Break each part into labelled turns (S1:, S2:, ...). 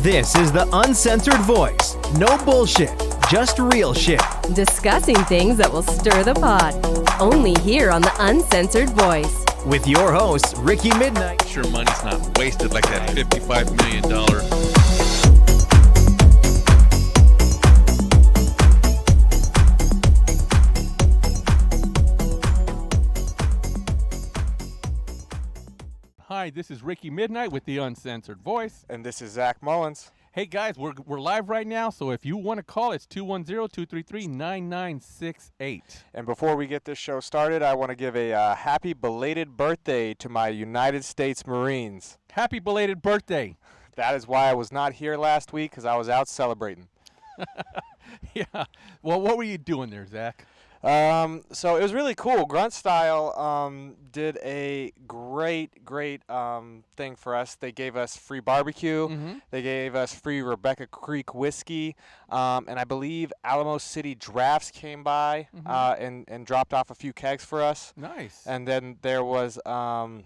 S1: This is the Uncensored Voice. No bullshit, just real shit.
S2: Discussing things that will stir the pot. Only here on the Uncensored Voice.
S1: With your hosts, Ricky Midnight.
S3: Sure money's not wasted like that $55 million. Hi, this is Ricky Midnight with the Uncensored Voice.
S4: And this is Zach Mullins.
S3: Hey guys, we're live right now, so if you want to call, it's 210-233-9968.
S4: And before we get this show started, I want to give a happy belated birthday to my United States Marines.
S3: Happy belated birthday.
S4: That is why I was not here last week, because I was out celebrating.
S3: Yeah. Well, what were you doing there, Zach?
S4: So it was really cool. Grunt Style did a great thing for us. They gave us free barbecue.
S3: Mm-hmm.
S4: They gave us free Rebecca Creek whiskey. And I believe Alamo City Drafts came by and dropped off a few kegs for us.
S3: Nice.
S4: And then there was, I'm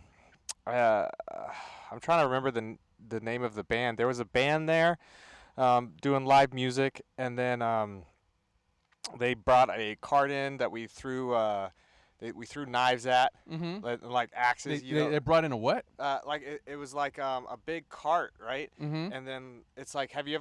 S4: trying to remember the name of the band. There was a band there doing live music, and then they brought a cart in that we threw knives at, like axes.
S3: They brought in a what?
S4: It was like a big cart, right?
S3: Mm-hmm.
S4: And then it's like, have you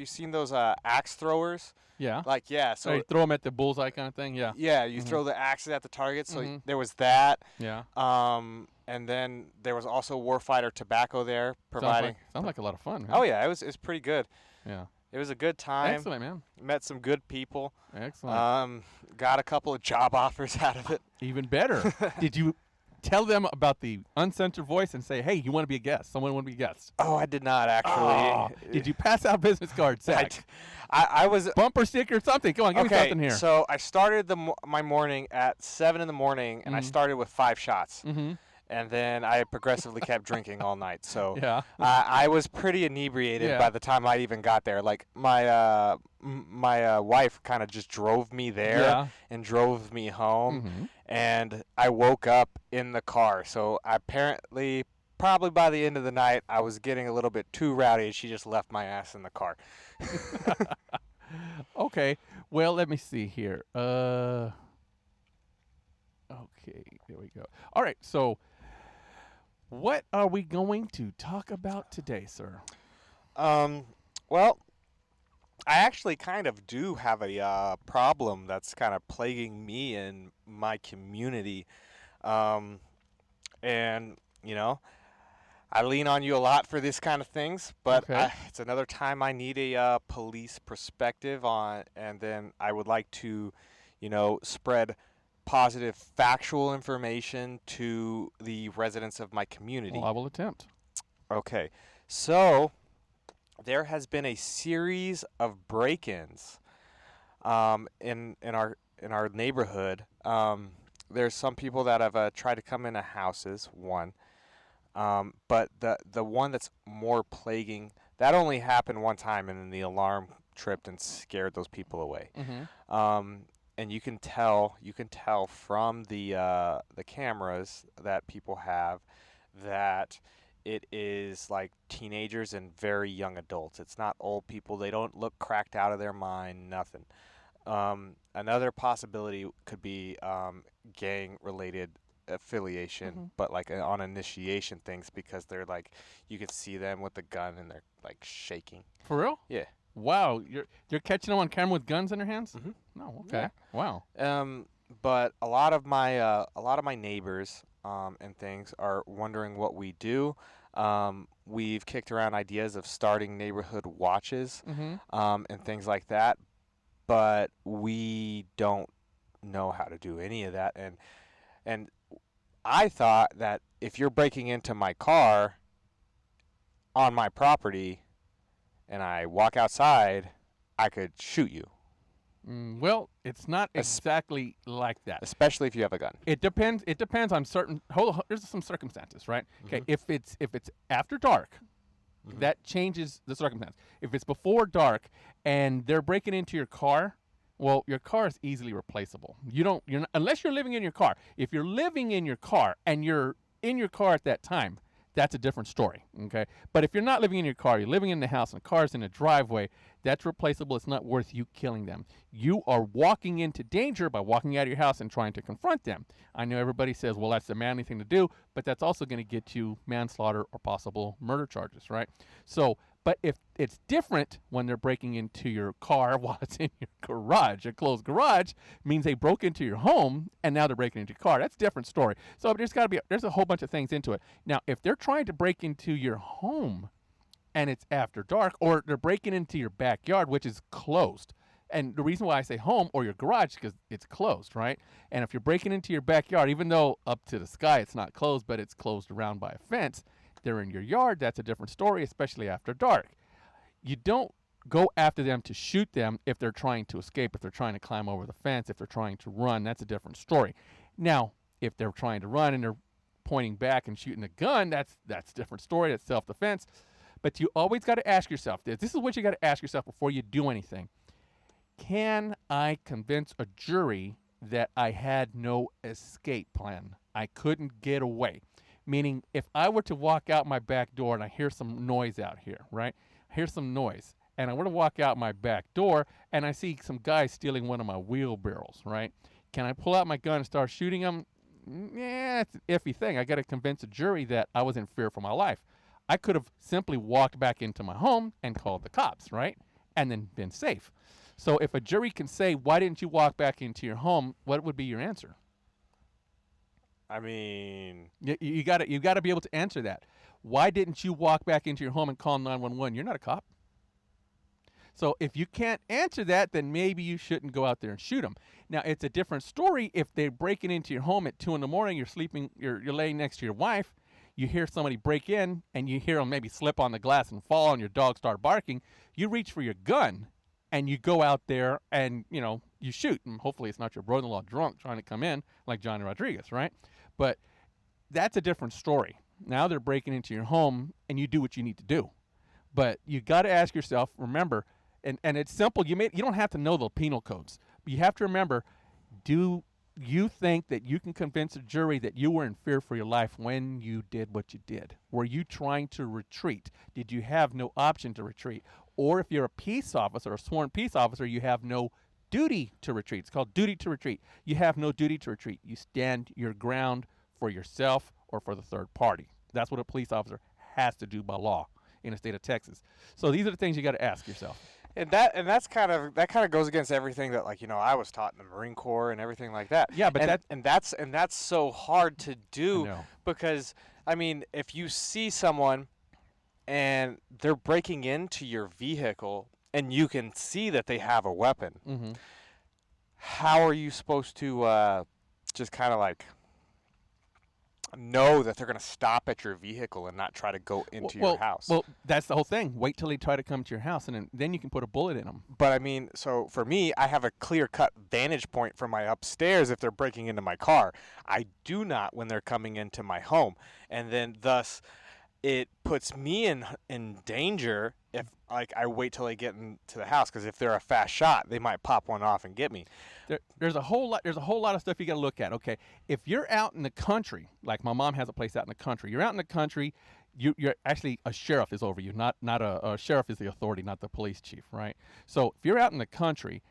S4: seen those axe throwers?
S3: Yeah.
S4: Like, yeah. So
S3: you throw them at the bullseye kind of thing. Yeah.
S4: Yeah, you throw the axes at the target. So there was that.
S3: Yeah.
S4: And then there was also Warfighter Tobacco there providing.
S3: Sounds like a lot of fun. Man.
S4: Oh yeah, it was pretty good.
S3: Yeah.
S4: It was a good time.
S3: Excellent, man.
S4: Met some good people.
S3: Excellent.
S4: Got a couple of job offers out of it.
S3: Even better. Did you tell them about the Uncensored Voice and say, hey, you want to be a guest? Someone want to be a guest?
S4: Oh, I did not actually.
S3: Oh, did you pass out business cards, Zach?
S4: I was
S3: bumper sticker or something. Come on, give me something here.
S4: So I started my morning at 7 in the morning, and I started with 5 shots. Mm-hmm. And then I progressively kept drinking all night. So
S3: yeah.
S4: I was pretty inebriated by the time I even got there. Like my wife kind of just drove me there and drove me home. Mm-hmm. And I woke up in the car. So apparently, probably by the end of the night, I was getting a little bit too rowdy, and she just left my ass in the car.
S3: Okay. Well, let me see here. Okay, there we go. All right, so what are we going to talk about today, sir?
S4: Well, I actually kind of do have a problem that's kind of plaguing me and my community. And, you know, I lean on you a lot for this kind of things, but it's another time I need a police perspective on, and then I would like to, you know, spread positive factual information to the residents of my community.
S3: Well, I will attempt.
S4: Okay. So there has been a series of break-ins in our neighborhood. There's some people that have tried to come into houses, one. But the one that's more plaguing, that only happened one time, and then the alarm tripped and scared those people away. Mm-hmm. And you can tell from the cameras that people have that it is like teenagers and very young adults. It's not old people. They don't look cracked out of their mind, nothing. Another possibility could be gang-related affiliation, but like on initiation things, because they're like, you can see them with the gun and they're like shaking.
S3: For real?
S4: Yeah.
S3: Wow, you're catching them on camera with guns in their hands?
S4: Mm-hmm.
S3: No, okay.
S4: Yeah.
S3: Wow.
S4: But a lot of my neighbors and things are wondering what we do. We've kicked around ideas of starting neighborhood watches and things like that, but we don't know how to do any of that. And I thought that if you're breaking into my car on my property and I walk outside, I could shoot you.
S3: Well, it's not exactly like that.
S4: Especially if you have a gun.
S3: It depends. It depends on certain. There's some circumstances, right? Okay. If it's after dark, that changes the circumstance. If it's before dark and they're breaking into your car, well, your car is easily replaceable. You're not, unless you're living in your car. If you're living in your car and you're in your car at that time, that's a different story, okay? But if you're not living in your car, you're living in the house and the car's in the driveway, that's replaceable. It's not worth you killing them. You are walking into danger by walking out of your house and trying to confront them. I know everybody says, well, that's the manly thing to do, but that's also going to get you manslaughter or possible murder charges, right? So, but if it's different when they're breaking into your car while it's in your garage, a closed garage means they broke into your home and now they're breaking into your car. That's a different story. So there's a whole bunch of things into it. Now, if they're trying to break into your home and it's after dark, or they're breaking into your backyard, which is closed. And the reason why I say home or your garage is because it's closed, right? And if you're breaking into your backyard, even though up to the sky it's not closed, but it's closed around by a fence, they're in your yard, that's a different story, especially after dark. You don't go after them to shoot them if they're trying to escape, if they're trying to climb over the fence, if they're trying to run, that's a different story. Now, if they're trying to run and they're pointing back and shooting a gun, that's a different story, that's self-defense. But you always got to ask yourself this. This is what you got to ask yourself before you do anything. Can I convince a jury that I had no escape plan? I couldn't get away. Meaning, if I were to walk out my back door and I hear some noise out here, right? I hear some noise. And I were to walk out my back door and I see some guy stealing one of my wheelbarrows, right? Can I pull out my gun and start shooting him? Yeah, it's an iffy thing. I got to convince a jury that I was in fear for my life. I could have simply walked back into my home and called the cops, right? And then been safe. So if a jury can say, why didn't you walk back into your home, what would be your answer?
S4: I mean,
S3: you got to be able to answer that. Why didn't you walk back into your home and call 911? You're not a cop. So if you can't answer that, then maybe you shouldn't go out there and shoot them. Now, it's a different story if they're breaking into your home at 2 a.m, you're sleeping, you're laying next to your wife, you hear somebody break in, and you hear them maybe slip on the glass and fall, and your dog start barking. You reach for your gun, and you go out there and, you shoot. And hopefully it's not your brother-in-law drunk trying to come in like Johnny Rodriguez, right? But that's a different story. Now they're breaking into your home, and you do what you need to do. But you got to ask yourself, remember, and it's simple. You don't have to know the penal codes. But you have to remember, do you think that you can convince a jury that you were in fear for your life when you did what you did? Were you trying to retreat? Did you have no option to retreat? Or if you're a peace officer, a sworn peace officer, you have no duty to retreat. It's called duty to retreat. You have no duty to retreat. You stand your ground for yourself or for the third party. That's what a police officer has to do by law in the state of Texas. So these are the things you got to ask yourself.
S4: And that kind of goes against everything that I was taught in the Marine Corps and everything like that.
S3: Yeah, but
S4: that's so hard to do because if you see someone and they're breaking into your vehicle and you can see that they have a weapon, how are you supposed to just kind of know that they're going to stop at your vehicle and not try to go into your house?
S3: Well, that's the whole thing. Wait till they try to come to your house, and then you can put a bullet in them.
S4: But so for me, I have a clear-cut vantage point from my upstairs if they're breaking into my car. I do not when they're coming into my home. And then thus it puts me in danger if I wait till they get into the house, because if they're a fast shot, they might pop one off and get me.
S3: There's a whole lot of stuff you got to look at. Okay, if you're out in the country, like my mom has a place out in the country, you're out in the country, you're actually, a sheriff is over you, not a sheriff is the authority, not the police chief, right? So if you're out in the country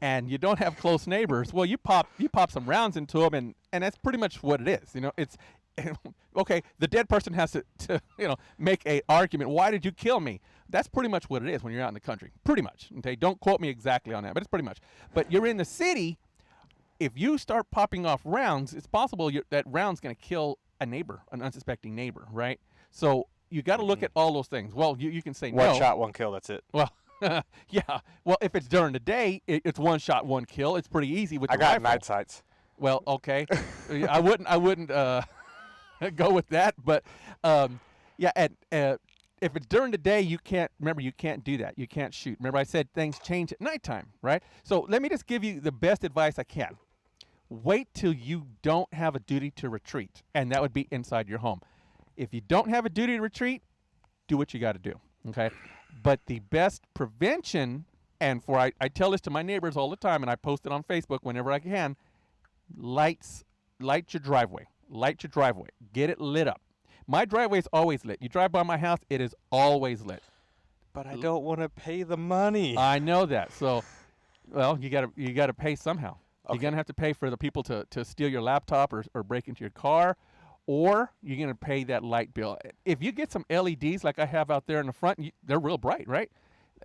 S3: and you don't have close neighbors, well, you pop some rounds into them, and that's pretty much what it is. It's okay, the dead person has to make a argument. Why did you kill me? That's pretty much what it is when you're out in the country. Pretty much. Okay, don't quote me exactly on that, but it's pretty much. But you're in the city. If you start popping off rounds, it's possible that round's going to kill a neighbor, an unsuspecting neighbor, right? So you got to look at all those things. Well, you can say no.
S4: One shot, one kill. That's it.
S3: Well, yeah. Well, if it's during the day, it's one shot, one kill. It's pretty easy with the
S4: rifle. I got
S3: rifle.
S4: night sights.
S3: Well, okay. I wouldn't go with that, but if it's during the day, you can't do that. You can't shoot. Remember, I said things change at nighttime, right? So let me just give you the best advice I can. Wait till you don't have a duty to retreat, and that would be inside your home. If you don't have a duty to retreat, do what you got to do, okay? But the best prevention, and I tell this to my neighbors all the time, and I post it on Facebook whenever I can, light your driveway. Light your driveway. Get it lit up. My driveway is always lit. You drive by my house, it is always lit.
S4: But I don't want to pay the money.
S3: I know that. So, well, you gotta pay somehow.
S4: Okay.
S3: You're gonna have to pay for the people to steal your laptop or break into your car, or you're gonna pay that light bill. If you get some LEDs like I have out there in the front, they're real bright, right?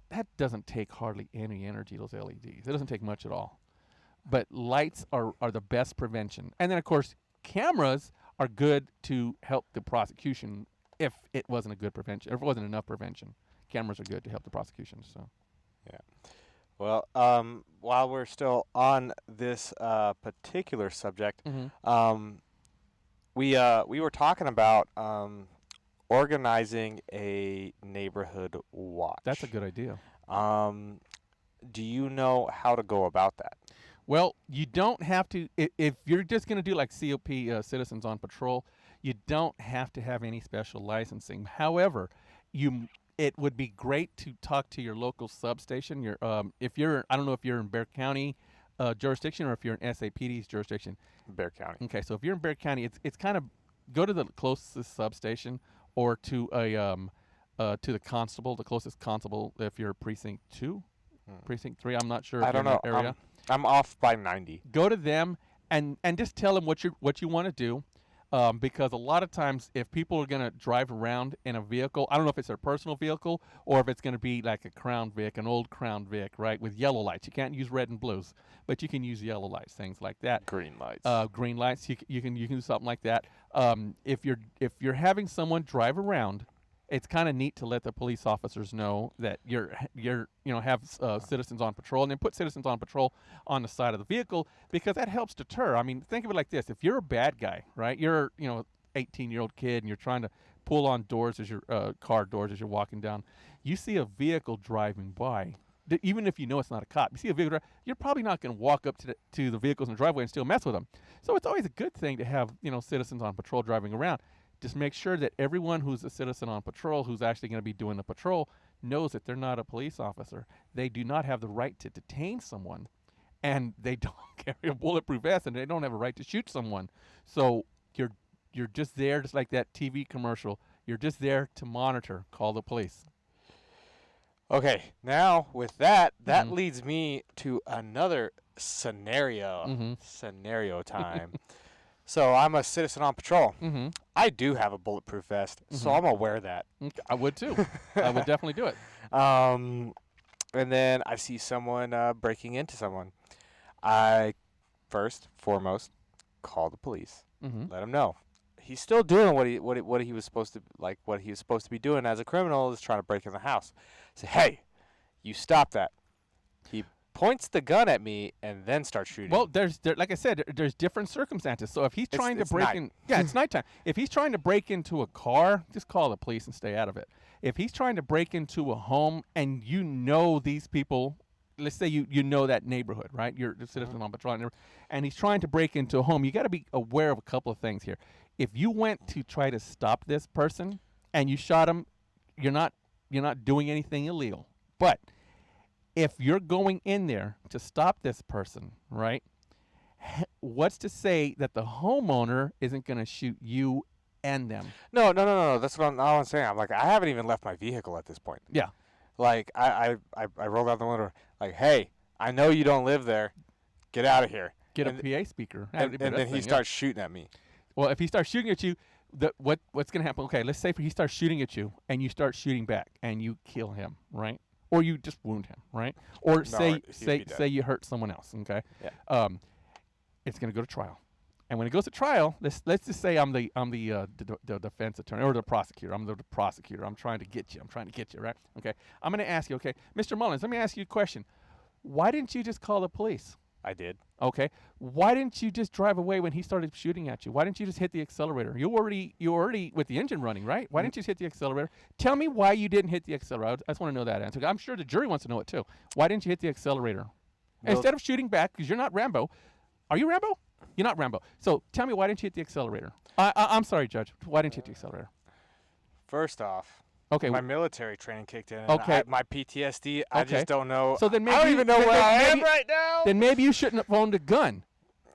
S3: That doesn't take hardly any energy. Those LEDs. It doesn't take much at all. But lights are the best prevention. And then of course, cameras are good to help the prosecution if it wasn't a good prevention, or if it wasn't enough prevention. Cameras are good to help the prosecution. So,
S4: Yeah. Well, while we're still on this particular subject, we were talking about organizing a neighborhood watch.
S3: that's a good idea.
S4: Do you know how to go about that?
S3: Well, you don't have to. If you're just going to do like COP, Citizens on Patrol, you don't have to have any special licensing. However, it would be great to talk to your local substation. If you're, I don't know if you're in Bexar County jurisdiction or if you're in SAPD's jurisdiction.
S4: Bexar County.
S3: Okay, so if you're in Bexar County, it's kind of go to the closest substation or to the constable, the closest constable if you're precinct 2, precinct 3. I'm not sure. If
S4: I don't
S3: you're
S4: know.
S3: in that area.
S4: I'm off by 90.
S3: Go to them and just tell them what you want to do, because a lot of times if people are going to drive around in a vehicle, I don't know if it's their personal vehicle or if it's going to be like a Crown Vic, an old Crown Vic, right, with yellow lights. You can't use red and blues, but you can use yellow lights, things like that.
S4: Green lights.
S3: Green lights. You can do something like that. If you're having someone drive around, it's kind of neat to let the police officers know that you're have citizens on patrol, and then put citizens on patrol on the side of the vehicle, because that helps deter. I mean, think of it like this: if you're a bad guy, right? You're 18-year-old kid, and you're trying to pull on doors as your car doors as you're walking down. You see a vehicle driving by. Even if you know it's not a cop, you see a vehicle, you're probably not going to walk up to the vehicles in the driveway and still mess with them. So it's always a good thing to have citizens on patrol driving around. Just make sure that everyone who's a citizen on patrol, who's actually going to be doing the patrol, knows that they're not a police officer. They do not have the right to detain someone, and they don't carry a bulletproof vest, and they don't have a right to shoot someone. So you're just there, just like that TV commercial. You're just there to monitor. Call the police.
S4: Okay, now with that leads me to another scenario. Scenario time. So I'm a citizen on patrol. I do have a bulletproof vest, so I'm gonna wear that.
S3: Okay, I would too. I would definitely do it.
S4: And then I see someone breaking into someone. I foremost call the police. Let them know he's still doing what he was supposed to be doing as a criminal, is trying to break in the house. Say, hey, you stop that. He points the gun at me and then starts shooting.
S3: Well, like I said, there's different circumstances. So if he's trying to break in, it's nighttime. If he's trying to break into a car, just call the police and stay out of it. If he's trying to break into a home and these people, let's say you know that neighborhood, right? You're the citizen on patrol, and he's trying to break into a home. You got to be aware of a couple of things here. If you went to try to stop this person and you shot him, you're not doing anything illegal. But if you're going in there to stop this person, right, what's to say that the homeowner isn't going to shoot you and them?
S4: No. That's what I'm saying. I'm like, I haven't even left my vehicle at this point.
S3: Yeah.
S4: Like, I rolled out the window, like, hey, I know you don't live there. Get out of here.
S3: Get a PA speaker.
S4: And then he starts shooting at me.
S3: Well, if he starts shooting at you, what's going to happen? Okay, let's say he starts shooting at you, and you start shooting back, and you kill him, right? Or you just wound him, right? Or say you hurt someone else, okay?
S4: Yeah.
S3: It's going to go to trial. And when it goes to trial, let's just say I'm the defense attorney or the prosecutor. I'm the prosecutor. I'm trying to get you, right? Okay. I'm going to ask you, okay, Mr. Mullins, let me ask you a question. Why didn't you just call the police?
S4: I did.
S3: Okay. Why didn't you just drive away when he started shooting at you? Why didn't you just hit the accelerator? You already with the engine running, right? Why didn't you just hit the accelerator? Tell me why you didn't hit the accelerator. I just want to know that answer. I'm sure the jury wants to know it too. Why didn't you hit the accelerator? Instead of shooting back, because you're not Rambo. Are you Rambo? You're not Rambo. So tell me, why didn't you hit the accelerator? I'm sorry, Judge. Why didn't you hit the accelerator?
S4: First off,
S3: okay,
S4: my military training kicked in.
S3: Okay.
S4: My PTSD, I just don't know.
S3: So then maybe
S4: I don't even know where I am right now.
S3: Then maybe you shouldn't have owned a gun.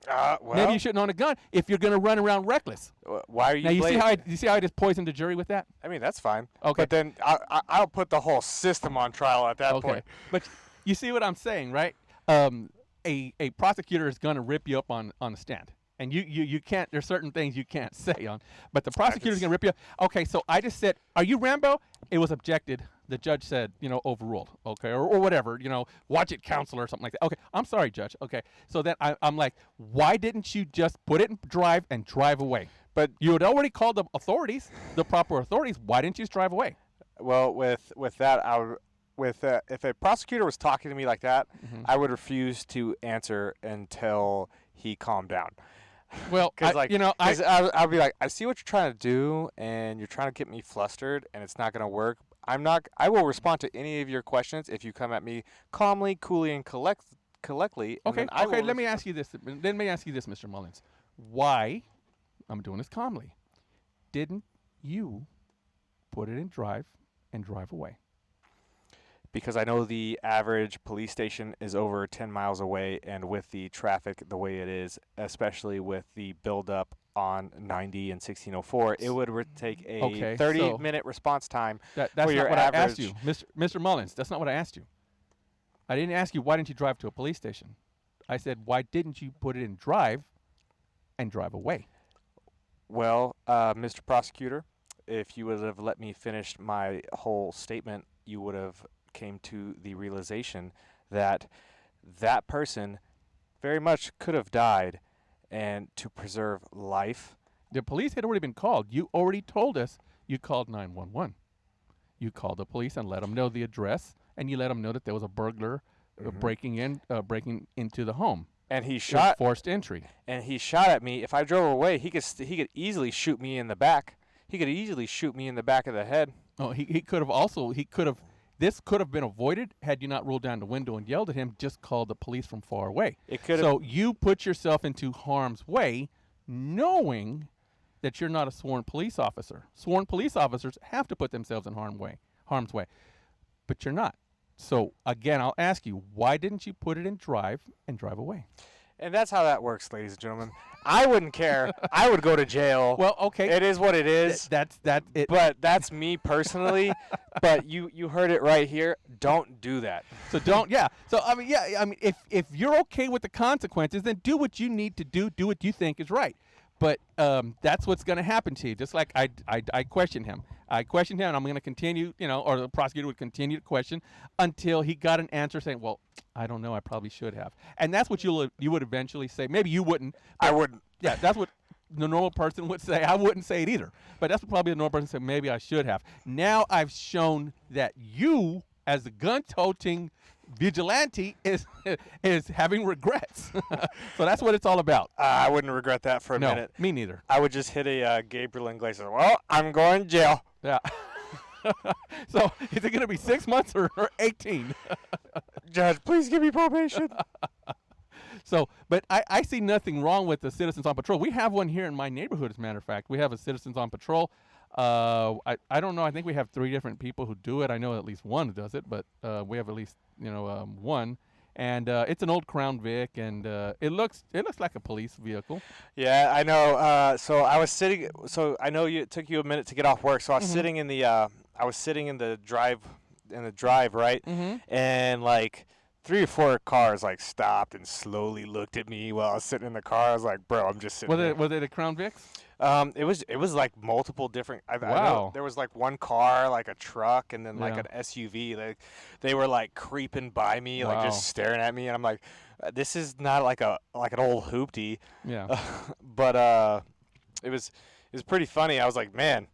S4: Well,
S3: Maybe you shouldn't own a gun if you're going to run around reckless.
S4: why are you?
S3: Now you
S4: blaming-
S3: see how I just poisoned the jury with that?
S4: I mean, that's fine.
S3: Okay.
S4: But then I'll put the whole system on trial at that point.
S3: But you see what I'm saying, right? A prosecutor is going to rip you up on the stand. And you can't, there's certain things you can't say on. But the prosecutor's going to rip you up. Okay, so I just said, are you Rambo? It was objected. The judge said, overruled. Okay, or whatever, watch it, counselor, or something like that. Okay, I'm sorry, judge. Okay, so then I'm like, why didn't you just put it in drive and drive away?
S4: But
S3: You had already called the authorities, the proper authorities. Why didn't you just drive away?
S4: well, with that, if a prosecutor was talking to me like that,
S3: Mm-hmm.
S4: I would refuse to answer until he calmed down.
S3: Well,
S4: Because I'll be like, I see what you're trying to do, and you're trying to get me flustered, and it's not gonna work. I will respond to any of your questions if you come at me calmly, coolly, and collectly. and
S3: Okay,
S4: then I will
S3: let me ask you this. Let me ask you this, Mr. Mullins. Why, I'm doing this calmly, didn't you put it in drive and drive away?
S4: Because I know the average police station is over 10 miles away, and with the traffic the way it is, especially with the buildup on 90 and 1604, it would take a
S3: Okay,
S4: 30-minute response time.
S3: That's
S4: for
S3: not
S4: your
S3: what I asked
S4: average-
S3: you, Mr. Mullins. That's not what I asked you. I didn't ask you why didn't you drive to a police station. I said why didn't you put it in drive and drive away?
S4: Well, Mr. Prosecutor, if you would have let me finish my whole statement, you would have came to the realization that that person very much could have died, and to preserve life.
S3: The police had already been called. You already told us you called 911. You called the police and let them know the address, and you let them know that there was a burglar breaking into the home.
S4: And he
S3: It was
S4: shot
S3: forced entry.
S4: and he shot at me. If I drove away, he could easily shoot me in the back. He could easily shoot me in the back of the head.
S3: Oh, he could have. This could have been avoided had you not rolled down the window and yelled at him. Just called the police from far away.
S4: It could have.
S3: So you put yourself into harm's way, knowing that you're not a sworn police officer. Sworn police officers have to put themselves in harm's way, but you're not. So again, I'll ask you, why didn't you put it in drive and drive away?
S4: And that's how that works, ladies and gentlemen. I wouldn't care. I would go to jail.
S3: Well, okay,
S4: It is what it is.
S3: that's it.
S4: But that's me personally. But you heard it right here. Don't do that.
S3: So don't, yeah. So I mean, if you're okay with the consequences, then do what you need to do. Do what you think is right. But that's what's going to happen to you. Just like I questioned him. I questioned him, and I'm going to continue, or the prosecutor would continue to question until he got an answer saying, well, I don't know, I probably should have. And that's what you would eventually say. Maybe you wouldn't.
S4: I wouldn't.
S3: Yeah, that's what the normal person would say. I wouldn't say it either. But that's what probably the normal person said, maybe I should have. Now I've shown that you, as a gun-toting vigilante, is having regrets. So that's what it's all about.
S4: I wouldn't regret that for a
S3: No,
S4: minute.
S3: me neither.
S4: I would just hit a Gabriel Iglesias. Well, I'm going to jail.
S3: Yeah. So is it going to be 6 months or 18?
S4: Judge, please give me probation.
S3: So, but I see nothing wrong with the Citizens on Patrol. We have one here in my neighborhood, as a matter of fact. We have a Citizens on Patrol. I don't know. I think we have 3 different people who do it. I know at least one who does it, but we have at least one. And it's an old Crown Vic, and it looks like a police vehicle.
S4: Yeah, I know. So I was sitting. So I know it took you a minute to get off work. So I was sitting in the. I was sitting in the drive, right?
S3: Mm-hmm.
S4: And like 3 or 4 cars like stopped and slowly looked at me while I was sitting in the car. I was like, bro, I'm just sitting.
S3: Was it a Crown Vics?
S4: It was like multiple different. I know
S3: Wow.
S4: there was like one car, like a truck, and then like
S3: Yeah.
S4: an SUV. They were like creeping by me, like
S3: Wow.
S4: just staring at me, and I'm like, this is not like an old hoopty.
S3: Yeah.
S4: But it was pretty funny. I was like, man,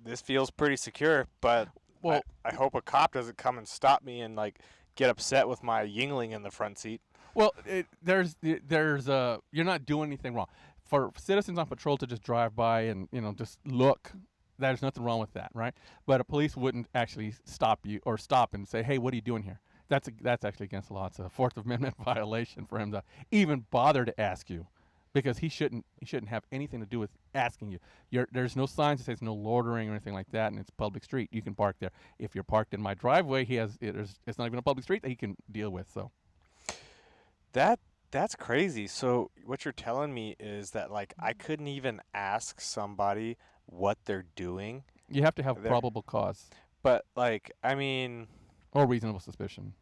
S4: this feels pretty secure. But
S3: Well-
S4: I hope a cop doesn't come and stop me and like get upset with my Yingling in the front seat.
S3: Well, there's you're not doing anything wrong. For Citizens on Patrol to just drive by and just look, there's nothing wrong with that, right? But a police wouldn't actually stop and say, hey, what are you doing here? That's actually against the law. It's a Fourth Amendment violation for him to even bother to ask you, because he shouldn't have anything to do with asking you. There's no signs that says no loitering or anything like that, and it's a public street. You can park there. If you're parked in my driveway, it's not even a public street that he can deal with. So
S4: That That's crazy. So what you're telling me is that like I couldn't even ask somebody what they're doing,
S3: You have to have
S4: There-
S3: probable cause
S4: but like I mean,
S3: or reasonable suspicion.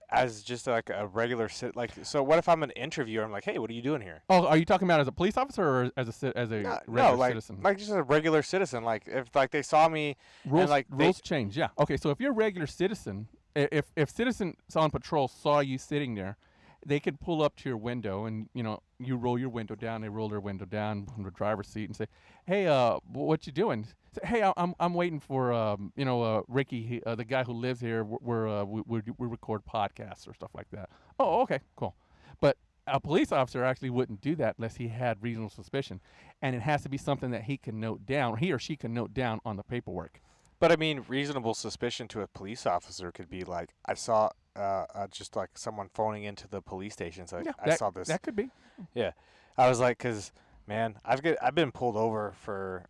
S4: as just like a regular so what if I'm an interviewer? I'm like, hey, what are you doing here?
S3: Oh, are you talking about as a police officer or as a
S4: No,
S3: regular
S4: like
S3: citizen?
S4: like just a regular citizen. Like if like they saw me
S3: rules
S4: like, they-
S3: rules change. Yeah. Okay. So if you're a regular citizen, if citizens on patrol saw you sitting there, they could pull up to your window and you roll your window down. They roll their window down from the driver's seat and say, "Hey, what you doing?" Say, "Hey, I'm waiting for Ricky, the guy who lives here. We record podcasts or stuff like that." Oh, okay, cool. But a police officer actually wouldn't do that unless he had reasonable suspicion, and it has to be something that he or she can note down on the paperwork.
S4: But I mean, reasonable suspicion to a police officer could be like, I saw just like someone phoning into the police station. So I saw this.
S3: That could be.
S4: Yeah, I was like, cause man, I've been pulled over for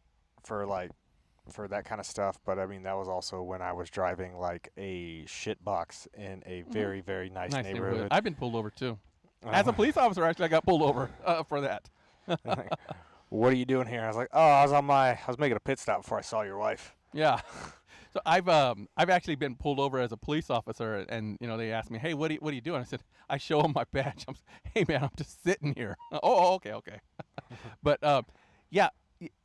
S4: that kind of stuff. But I mean, that was also when I was driving like a shit box in a very very nice neighborhood.
S3: I've been pulled over too. As a police officer, actually, I got pulled over for that.
S4: Like, what are you doing here? I was like, oh, I was making a pit stop before I saw your wife.
S3: Yeah. So I've actually been pulled over as a police officer, and they asked me, "Hey, what are you doing?" I said, "I show them my badge." "Hey, man, I'm just sitting here." Oh, okay. But yeah,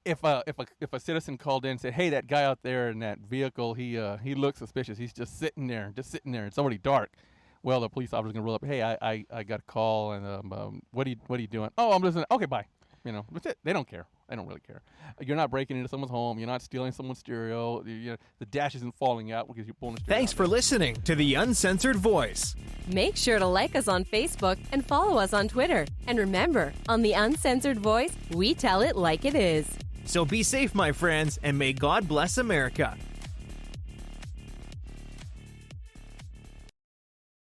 S3: if a citizen called in and said, "Hey, that guy out there in that vehicle, he looks suspicious. He's just sitting there. It's already dark." Well, the police officer's gonna roll up. "Hey, I got a call, and what are you doing?" "Oh, I'm listening." "Okay, bye." That's it. They don't care. I don't really care. You're not breaking into someone's home. You're not stealing someone's stereo. The dash isn't falling out because you're pulling the stereo
S1: Thanks
S3: out.
S1: for listening to The Uncensored Voice.
S2: Make sure to like us on Facebook and follow us on Twitter. And remember, on The Uncensored Voice, we tell it like it is.
S1: So be safe, my friends, and may God bless America.